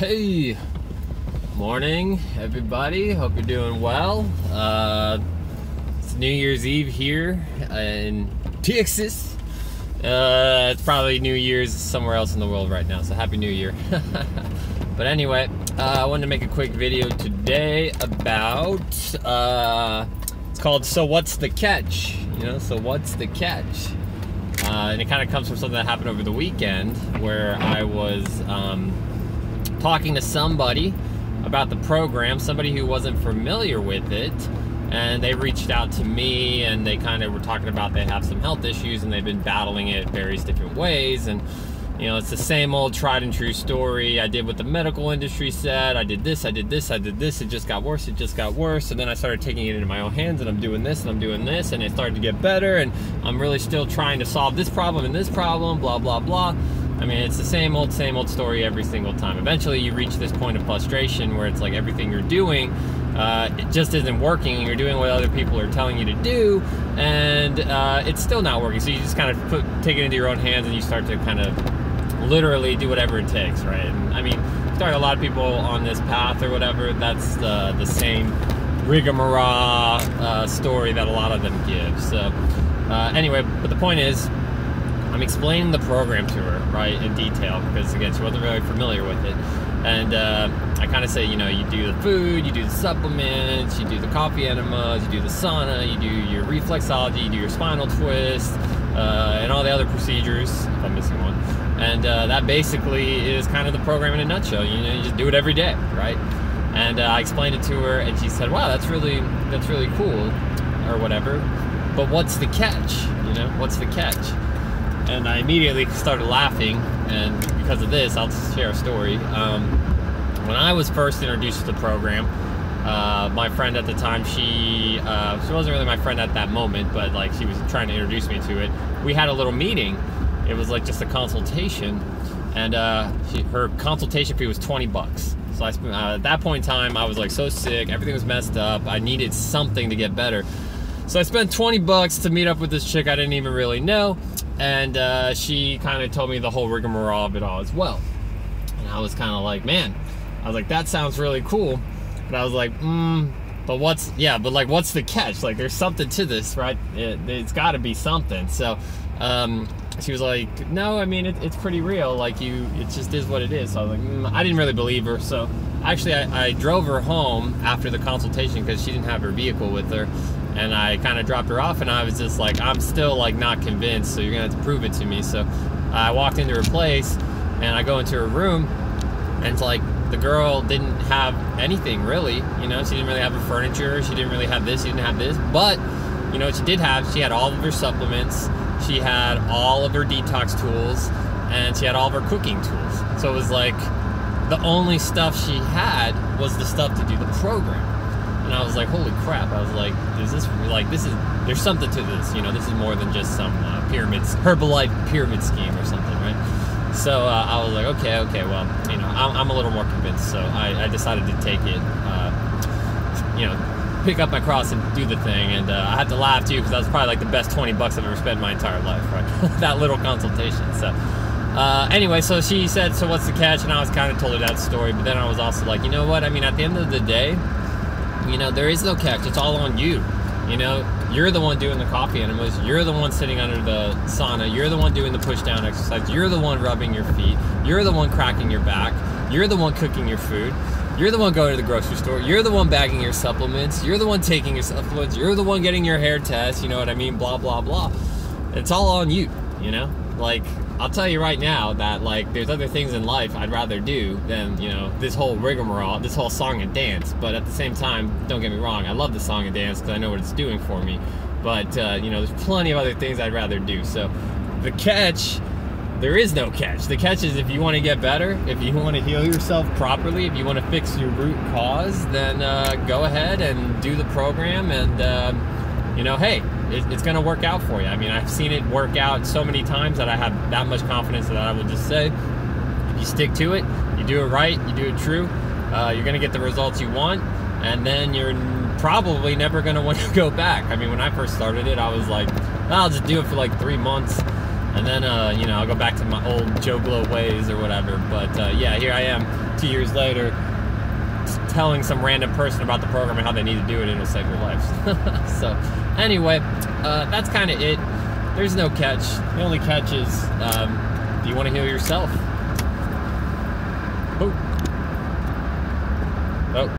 Hey, morning everybody, hope you're doing well. It's New Year's Eve here in Texas. It's probably New Year's somewhere else in the world right now, so Happy New Year. But anyway, I wanted to make a quick video today about, it's called So What's the Catch? You know, so what's the catch? And it kind of comes from something that happened over the weekend where I was talking to somebody about the program, somebody who wasn't familiar with it, and they reached out to me and they kind of were talking about they have some health issues and they've been battling it various different ways. And you know, it's the same old tried and true story. I did what the medical industry said. I did this, I did this, I did this. It just got worse, it just got worse. And then I started taking it into my own hands and I'm doing this and I'm doing this and it started to get better and I'm really still trying to solve this problem and this problem, blah, blah, blah. I mean, it's the same old story every single time. Eventually you reach this point of frustration where it's like everything you're doing, it just isn't working. You're doing what other people are telling you to do and it's still not working. So you just kind of take it into your own hands and you start to kind of literally do whatever it takes, right? And I mean, start a lot of people on this path or whatever, that's the same rigmarole story that a lot of them give. So anyway, but the point is, I'm explaining the program to her, right, in detail, because again, she wasn't really familiar with it. And I kind of say, you know, you do the food, you do the supplements, you do the coffee enemas, you do the sauna, you do your reflexology, you do your spinal twist, and all the other procedures, if I'm missing one. And that basically is kind of the program in a nutshell. You know, you just do it every day, right? And I explained it to her, and she said, "Wow, that's really cool," or whatever. But what's the catch? You know, what's the catch? And I immediately started laughing, and because of this, I'll just share a story. When I was first introduced to the program, my friend at the time, she wasn't really my friend at that moment, but like she was trying to introduce me to it. We had a little meeting. It was like just a consultation, and her consultation fee was $20. So I spent, at that point in time, I was like so sick, everything was messed up, I needed something to get better. So I spent $20 to meet up with this chick I didn't even really know, and she kind of told me the whole rigmarole of it all as well. And I was kind of like, man, I was like, that sounds really cool, but I was like, but what's the catch? Like, there's something to this, right? It's got to be something. So she was like, no, I mean, it's pretty real. Like, it just is what it is. So I was like, I didn't really believe her. So actually, I drove her home after the consultation because she didn't have her vehicle with her. And I kind of dropped her off, and I was just like, I'm still like not convinced, so you're gonna have to prove it to me. So I walked into her place, and I go into her room, and it's like the girl didn't have anything really. You know, she didn't really have her furniture, she didn't really have this, she didn't have this. But you know what she did have? She had all of her supplements, she had all of her detox tools, and she had all of her cooking tools. So it was like the only stuff she had was the stuff to do the program. And I was like, holy crap. I was like, there's something to this, you know, this is more than just some Herbalife pyramid scheme or something, right? So I was like, okay, well, you know, I'm a little more convinced. So I decided to take it, you know, pick up my cross and do the thing. And I had to laugh too, because that was probably like the best $20 I've ever spent in my entire life, right? That little consultation. So anyway, so she said, so what's the catch? And I was kind of told her that story, but then I was also like, you know what? I mean, at the end of the day, you know, there is no catch. It's all on you. You know, you're the one doing the coffee enemas. You're the one sitting under the sauna. You're the one doing the push down exercise. You're the one rubbing your feet. You're the one cracking your back. You're the one cooking your food. You're the one going to the grocery store. You're the one bagging your supplements. You're the one taking your supplements. You're the one getting your hair test. You know what I mean? Blah, blah, blah. It's all on you, you know? Like, I'll tell you right now that, like, there's other things in life I'd rather do than, you know, this whole rigmarole, this whole song and dance. But at the same time, don't get me wrong, I love the song and dance because I know what it's doing for me. But, you know, there's plenty of other things I'd rather do. So the catch, there is no catch. The catch is if you want to get better, if you want to heal yourself properly, if you want to fix your root cause, then go ahead and do the program and, you know, hey, it's going to work out for you. I mean, I've seen it work out so many times that I have that much confidence that I will just say, if you stick to it, you do it right, you do it true, you're going to get the results you want, and then you're probably never going to want to go back. I mean, when I first started it, I was like, I'll just do it for like 3 months, And then, you know, I'll go back to my old Joe Glow ways or whatever. But yeah, here I am 2 years later telling some random person about the program and how they need to do it, and it'll save their lives. So anyway, that's kind of it. There's no catch. The only catch is, do you want to heal yourself? Oh. Oh.